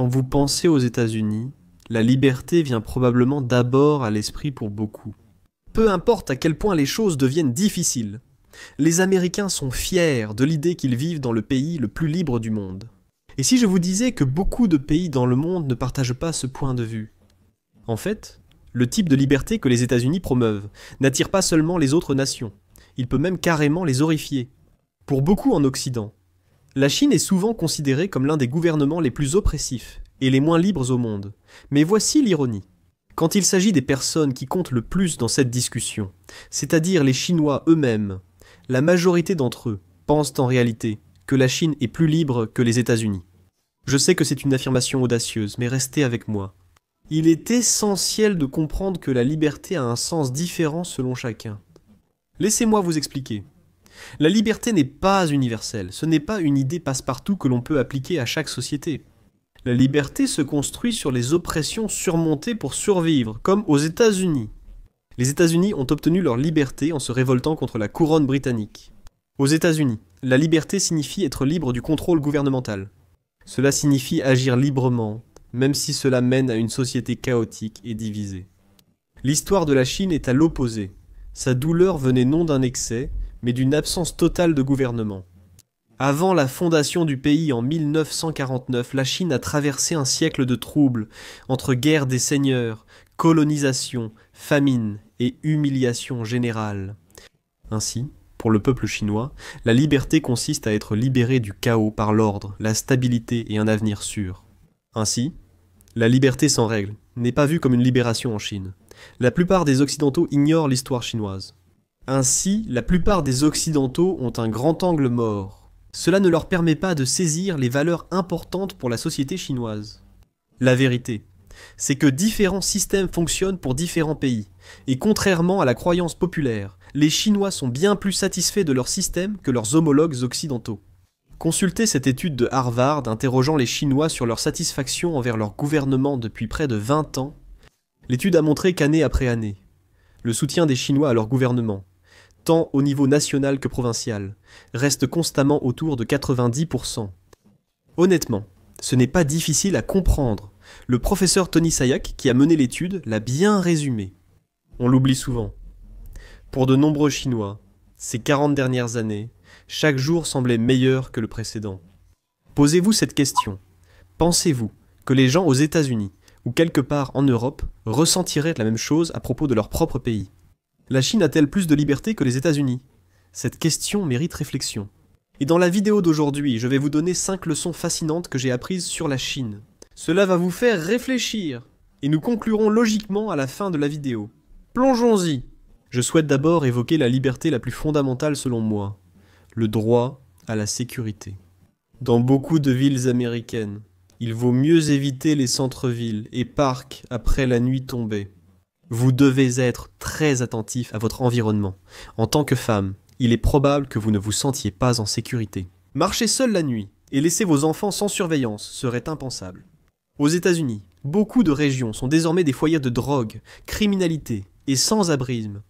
Quand vous pensez aux États-Unis, la liberté vient probablement d'abord à l'esprit pour beaucoup. Peu importe à quel point les choses deviennent difficiles, les Américains sont fiers de l'idée qu'ils vivent dans le pays le plus libre du monde. Et si je vous disais que beaucoup de pays dans le monde ne partagent pas ce point de vue? En fait, le type de liberté que les États-Unis promeuvent n'attire pas seulement les autres nations, il peut même carrément les horrifier. Pour beaucoup en Occident, la Chine est souvent considérée comme l'un des gouvernements les plus oppressifs et les moins libres au monde. Mais voici l'ironie. Quand il s'agit des personnes qui comptent le plus dans cette discussion, c'est-à-dire les Chinois eux-mêmes, la majorité d'entre eux pensent en réalité que la Chine est plus libre que les États-Unis. Je sais que c'est une affirmation audacieuse, mais restez avec moi. Il est essentiel de comprendre que la liberté a un sens différent selon chacun. Laissez-moi vous expliquer. La liberté n'est pas universelle, ce n'est pas une idée passe-partout que l'on peut appliquer à chaque société. La liberté se construit sur les oppressions surmontées pour survivre, comme aux États-Unis. Les États-Unis ont obtenu leur liberté en se révoltant contre la couronne britannique. Aux États-Unis, la liberté signifie être libre du contrôle gouvernemental. Cela signifie agir librement, même si cela mène à une société chaotique et divisée. L'histoire de la Chine est à l'opposé. Sa douleur venait non d'un excès, mais d'une absence totale de gouvernement. Avant la fondation du pays en 1949, la Chine a traversé un siècle de troubles, entre guerre des seigneurs, colonisation, famine et humiliation générale. Ainsi, pour le peuple chinois, la liberté consiste à être libéré du chaos par l'ordre, la stabilité et un avenir sûr. Ainsi, la liberté sans règles n'est pas vue comme une libération en Chine. La plupart des Occidentaux ignorent l'histoire chinoise. Ainsi, la plupart des Occidentaux ont un grand angle mort. Cela ne leur permet pas de saisir les valeurs importantes pour la société chinoise. La vérité, c'est que différents systèmes fonctionnent pour différents pays, et contrairement à la croyance populaire, les Chinois sont bien plus satisfaits de leur système que leurs homologues occidentaux. Consultez cette étude de Harvard interrogeant les Chinois sur leur satisfaction envers leur gouvernement depuis près de 20 ans. L'étude a montré qu'année après année, le soutien des Chinois à leur gouvernement, tant au niveau national que provincial, reste constamment autour de 90%. Honnêtement, ce n'est pas difficile à comprendre. Le professeur Tony Sayak, qui a mené l'étude, l'a bien résumé. On l'oublie souvent. Pour de nombreux Chinois, ces 40 dernières années, chaque jour semblait meilleur que le précédent. Posez-vous cette question. Pensez-vous que les gens aux États-Unis, ou quelque part en Europe, ressentiraient la même chose à propos de leur propre pays? La Chine a-t-elle plus de liberté que les États-Unis? Cette question mérite réflexion. Et dans la vidéo d'aujourd'hui, je vais vous donner 5 leçons fascinantes que j'ai apprises sur la Chine. Cela va vous faire réfléchir, et nous conclurons logiquement à la fin de la vidéo. Plongeons-y. Je souhaite d'abord évoquer la liberté la plus fondamentale selon moi, le droit à la sécurité. Dans beaucoup de villes américaines, il vaut mieux éviter les centres-villes et parcs après la nuit tombée. Vous devez être très attentif à votre environnement. En tant que femme, il est probable que vous ne vous sentiez pas en sécurité. Marcher seul la nuit et laisser vos enfants sans surveillance serait impensable. Aux États-Unis, beaucoup de régions sont désormais des foyers de drogue, criminalité et sans-abrisme.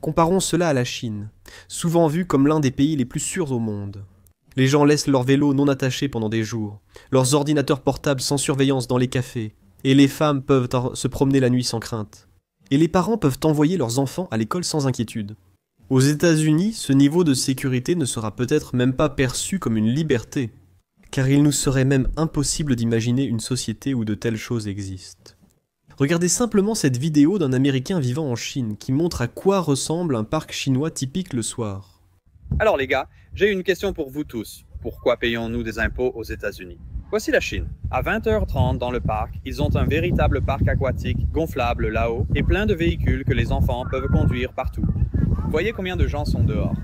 Comparons cela à la Chine, souvent vue comme l'un des pays les plus sûrs au monde. Les gens laissent leurs vélos non attachés pendant des jours, leurs ordinateurs portables sans surveillance dans les cafés, et les femmes peuvent se promener la nuit sans crainte. Et les parents peuvent envoyer leurs enfants à l'école sans inquiétude. Aux États-Unis, ce niveau de sécurité ne sera peut-être même pas perçu comme une liberté, car il nous serait même impossible d'imaginer une société où de telles choses existent. Regardez simplement cette vidéo d'un Américain vivant en Chine qui montre à quoi ressemble un parc chinois typique le soir. Alors les gars, j'ai une question pour vous tous. Pourquoi payons-nous des impôts aux États-Unis? Voici la Chine. À 20h30 dans le parc, ils ont un véritable parc aquatique gonflable là-haut et plein de véhicules que les enfants peuvent conduire partout. Voyez combien de gens sont dehors.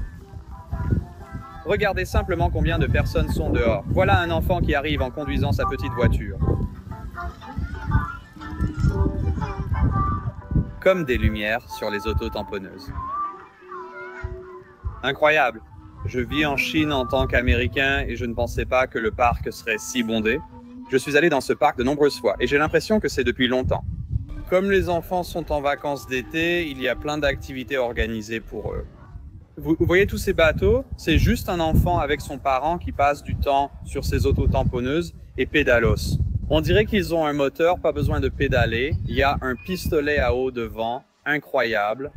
Regardez simplement combien de personnes sont dehors. Voilà un enfant qui arrive en conduisant sa petite voiture. Comme des lumières sur les auto-tamponneuses. Incroyable. Je vis en Chine en tant qu'Américain et je ne pensais pas que le parc serait si bondé. Je suis allé dans ce parc de nombreuses fois et j'ai l'impression que c'est depuis longtemps. Comme les enfants sont en vacances d'été, il y a plein d'activités organisées pour eux. Vous voyez tous ces bateaux? C'est juste un enfant avec son parent qui passe du temps sur ses auto-tamponneuses et pédalos. On dirait qu'ils ont un moteur, pas besoin de pédaler. Il y a un pistolet à eau devant, incroyable.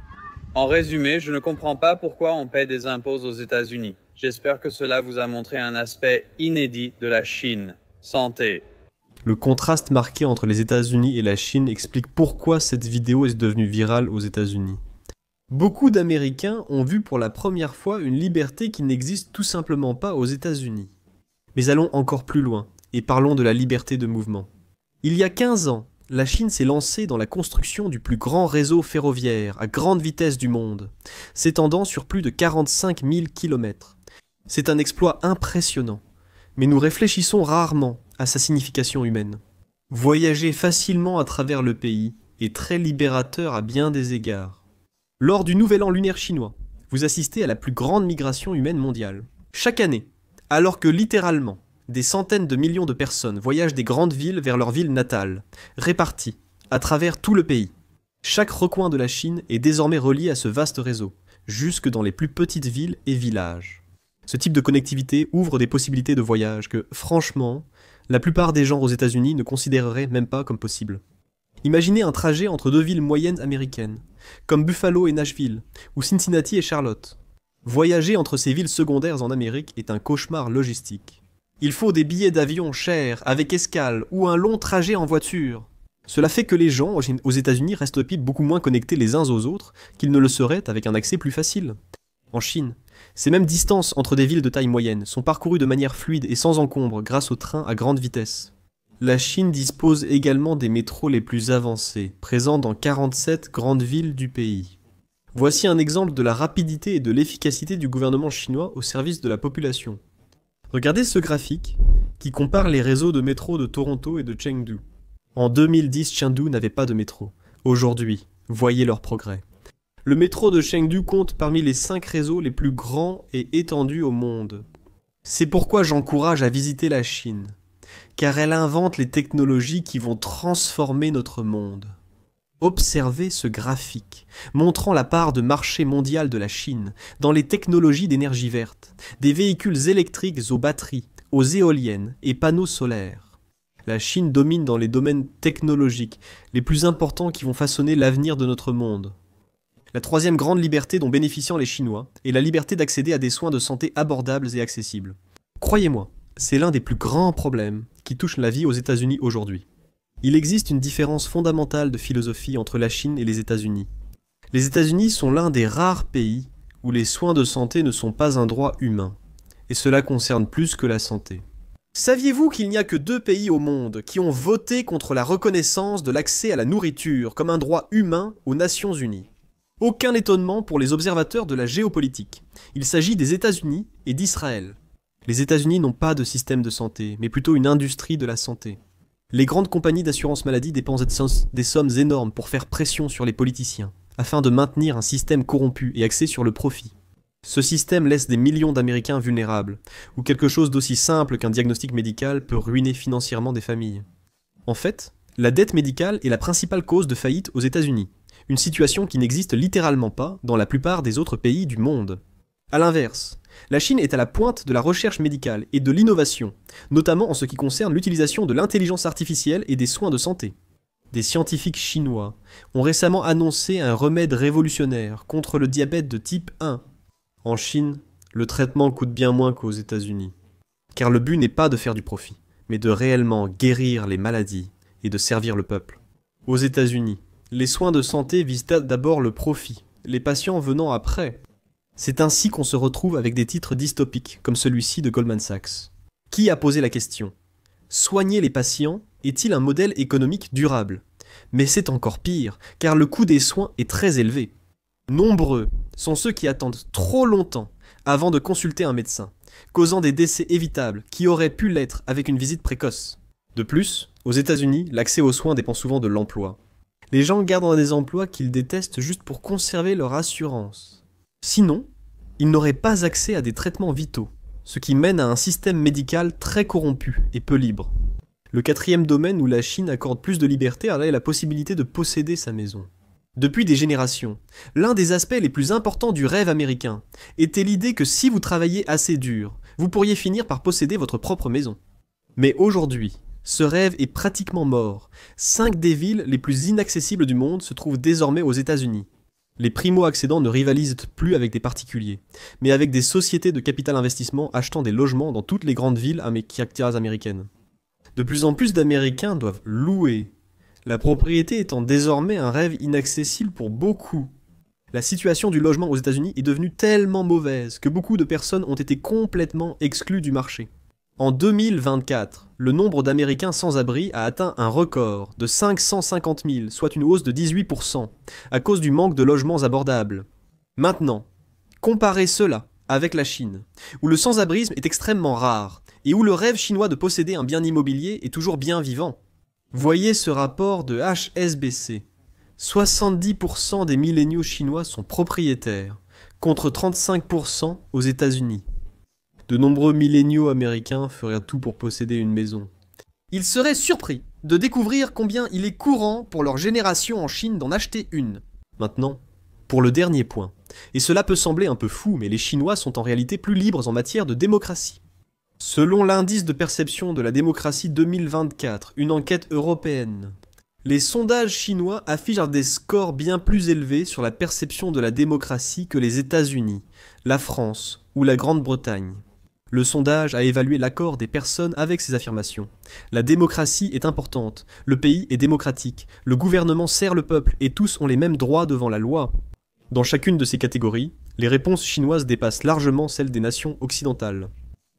En résumé, je ne comprends pas pourquoi on paie des impôts aux États-Unis. J'espère que cela vous a montré un aspect inédit de la Chine. Santé. Le contraste marqué entre les États-Unis et la Chine explique pourquoi cette vidéo est devenue virale aux États-Unis. Beaucoup d'Américains ont vu pour la première fois une liberté qui n'existe tout simplement pas aux États-Unis. Mais allons encore plus loin, et parlons de la liberté de mouvement. Il y a 15 ans, la Chine s'est lancée dans la construction du plus grand réseau ferroviaire à grande vitesse du monde, s'étendant sur plus de 45 000 km. C'est un exploit impressionnant, mais nous réfléchissons rarement à sa signification humaine. Voyager facilement à travers le pays est très libérateur à bien des égards. Lors du Nouvel An lunaire chinois, vous assistez à la plus grande migration humaine mondiale. Chaque année, alors que littéralement, des centaines de millions de personnes voyagent des grandes villes vers leur ville natale, réparties à travers tout le pays. Chaque recoin de la Chine est désormais relié à ce vaste réseau, jusque dans les plus petites villes et villages. Ce type de connectivité ouvre des possibilités de voyage que, franchement, la plupart des gens aux États-Unis ne considéreraient même pas comme possible. Imaginez un trajet entre deux villes moyennes américaines, comme Buffalo et Nashville, ou Cincinnati et Charlotte. Voyager entre ces villes secondaires en Amérique est un cauchemar logistique. Il faut des billets d'avion chers, avec escale, ou un long trajet en voiture. Cela fait que les gens aux États-Unis restent beaucoup moins connectés les uns aux autres qu'ils ne le seraient avec un accès plus facile. En Chine, ces mêmes distances entre des villes de taille moyenne sont parcourues de manière fluide et sans encombre grâce aux trains à grande vitesse. La Chine dispose également des métros les plus avancés, présents dans 47 grandes villes du pays. Voici un exemple de la rapidité et de l'efficacité du gouvernement chinois au service de la population. Regardez ce graphique qui compare les réseaux de métro de Toronto et de Chengdu. En 2010, Chengdu n'avait pas de métro. Aujourd'hui, voyez leur progrès. Le métro de Chengdu compte parmi les 5 réseaux les plus grands et étendus au monde. C'est pourquoi j'encourage à visiter la Chine, car elle invente les technologies qui vont transformer notre monde. Observez ce graphique, montrant la part de marché mondial de la Chine dans les technologies d'énergie verte, des véhicules électriques aux batteries, aux éoliennes et panneaux solaires. La Chine domine dans les domaines technologiques les plus importants qui vont façonner l'avenir de notre monde. La troisième grande liberté dont bénéficient les Chinois est la liberté d'accéder à des soins de santé abordables et accessibles. Croyez-moi, c'est l'un des plus grands problèmes qui touchent la vie aux États-Unis aujourd'hui. Il existe une différence fondamentale de philosophie entre la Chine et les États-Unis. Les États-Unis sont l'un des rares pays où les soins de santé ne sont pas un droit humain, et cela concerne plus que la santé. Saviez-vous qu'il n'y a que 2 pays au monde qui ont voté contre la reconnaissance de l'accès à la nourriture comme un droit humain aux Nations Unies ? Aucun étonnement pour les observateurs de la géopolitique. Il s'agit des États-Unis et d'Israël. Les États-Unis n'ont pas de système de santé, mais plutôt une industrie de la santé. Les grandes compagnies d'assurance maladie dépensent des sommes énormes pour faire pression sur les politiciens, afin de maintenir un système corrompu et axé sur le profit. Ce système laisse des millions d'Américains vulnérables, où quelque chose d'aussi simple qu'un diagnostic médical peut ruiner financièrement des familles. En fait, la dette médicale est la principale cause de faillite aux États-Unis, une situation qui n'existe littéralement pas dans la plupart des autres pays du monde. A l'inverse, la Chine est à la pointe de la recherche médicale et de l'innovation, notamment en ce qui concerne l'utilisation de l'intelligence artificielle et des soins de santé. Des scientifiques chinois ont récemment annoncé un remède révolutionnaire contre le diabète de type 1. En Chine, le traitement coûte bien moins qu'aux États-Unis. Car le but n'est pas de faire du profit, mais de réellement guérir les maladies et de servir le peuple. Aux États-Unis, les soins de santé visent d'abord le profit, les patients venant après. C'est ainsi qu'on se retrouve avec des titres dystopiques, comme celui-ci de Goldman Sachs. Qui a posé la question ? Soigner les patients est-il un modèle économique durable ? Mais c'est encore pire, car le coût des soins est très élevé. Nombreux sont ceux qui attendent trop longtemps avant de consulter un médecin, causant des décès évitables qui auraient pu l'être avec une visite précoce. De plus, aux États-Unis, l'accès aux soins dépend souvent de l'emploi. Les gens gardent des emplois qu'ils détestent juste pour conserver leur assurance. Sinon, ils n'auraient pas accès à des traitements vitaux, ce qui mène à un système médical très corrompu et peu libre. Le 4e domaine où la Chine accorde plus de liberté est la possibilité de posséder sa maison. Depuis des générations, l'un des aspects les plus importants du rêve américain était l'idée que si vous travailliez assez dur, vous pourriez finir par posséder votre propre maison. Mais aujourd'hui, Ce rêve est pratiquement mort. 5 des villes les plus inaccessibles du monde se trouvent désormais aux États-Unis. Les primo-accédants ne rivalisent plus avec des particuliers, mais avec des sociétés de capital investissement achetant des logements dans toutes les grandes villes américaines. De plus en plus d'Américains doivent louer, la propriété étant désormais un rêve inaccessible pour beaucoup. La situation du logement aux États-Unis est devenue tellement mauvaise que beaucoup de personnes ont été complètement exclues du marché. En 2024, le nombre d'Américains sans abri a atteint un record de 550 000, soit une hausse de 18%, à cause du manque de logements abordables. Maintenant, comparez cela avec la Chine, où le sans-abrisme est extrêmement rare, et où le rêve chinois de posséder un bien immobilier est toujours bien vivant. Voyez ce rapport de HSBC. 70% des milléniaux chinois sont propriétaires, contre 35% aux États-Unis. De nombreux milléniaux américains feraient tout pour posséder une maison. Ils seraient surpris de découvrir combien il est courant pour leur génération en Chine d'en acheter une. Maintenant, pour le dernier point. Et cela peut sembler un peu fou, mais les Chinois sont en réalité plus libres en matière de démocratie. Selon l'indice de perception de la démocratie 2024, une enquête européenne, les sondages chinois affichent des scores bien plus élevés sur la perception de la démocratie que les États-Unis, la France ou la Grande-Bretagne. Le sondage a évalué l'accord des personnes avec ces affirmations. La démocratie est importante, le pays est démocratique, le gouvernement sert le peuple et tous ont les mêmes droits devant la loi. Dans chacune de ces catégories, les réponses chinoises dépassent largement celles des nations occidentales.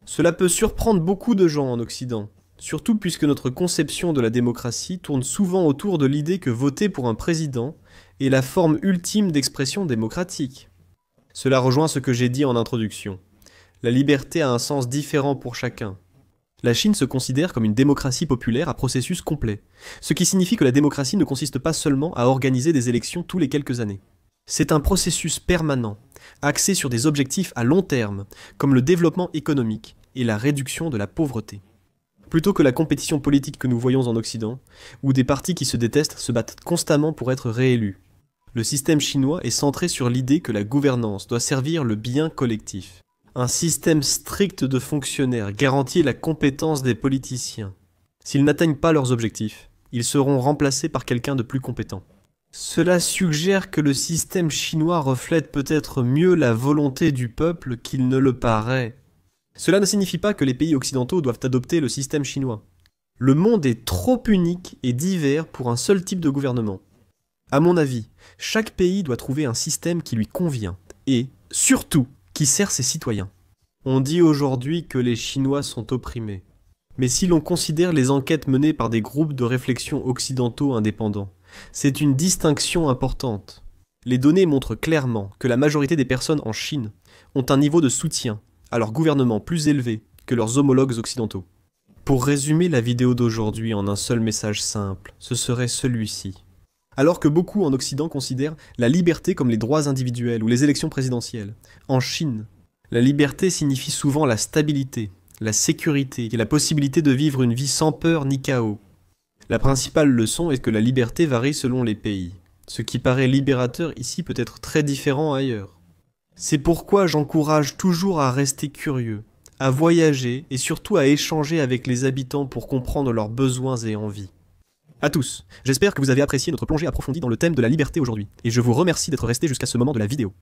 Cela peut surprendre beaucoup de gens en Occident, surtout puisque notre conception de la démocratie tourne souvent autour de l'idée que voter pour un président est la forme ultime d'expression démocratique. Cela rejoint ce que j'ai dit en introduction. La liberté a un sens différent pour chacun. La Chine se considère comme une démocratie populaire à processus complet, ce qui signifie que la démocratie ne consiste pas seulement à organiser des élections tous les quelques années. C'est un processus permanent, axé sur des objectifs à long terme, comme le développement économique et la réduction de la pauvreté. Plutôt que la compétition politique que nous voyons en Occident, où des partis qui se détestent se battent constamment pour être réélus. Le système chinois est centré sur l'idée que la gouvernance doit servir le bien collectif. Un système strict de fonctionnaires garantit la compétence des politiciens. S'ils n'atteignent pas leurs objectifs, ils seront remplacés par quelqu'un de plus compétent. Cela suggère que le système chinois reflète peut-être mieux la volonté du peuple qu'il ne le paraît. Cela ne signifie pas que les pays occidentaux doivent adopter le système chinois. Le monde est trop unique et divers pour un seul type de gouvernement. À mon avis, chaque pays doit trouver un système qui lui convient et, surtout, qui sert ses citoyens. On dit aujourd'hui que les Chinois sont opprimés. Mais si l'on considère les enquêtes menées par des groupes de réflexion occidentaux indépendants, c'est une distinction importante. Les données montrent clairement que la majorité des personnes en Chine ont un niveau de soutien à leur gouvernement plus élevé que leurs homologues occidentaux. Pour résumer la vidéo d'aujourd'hui en un seul message simple, ce serait celui-ci. Alors que beaucoup en Occident considèrent la liberté comme les droits individuels ou les élections présidentielles, en Chine, la liberté signifie souvent la stabilité, la sécurité et la possibilité de vivre une vie sans peur ni chaos. La principale leçon est que la liberté varie selon les pays. Ce qui paraît libérateur ici peut être très différent ailleurs. C'est pourquoi j'encourage toujours à rester curieux, à voyager et surtout à échanger avec les habitants pour comprendre leurs besoins et envies. À tous, j'espère que vous avez apprécié notre plongée approfondie dans le thème de la liberté aujourd'hui, et je vous remercie d'être restés jusqu'à ce moment de la vidéo.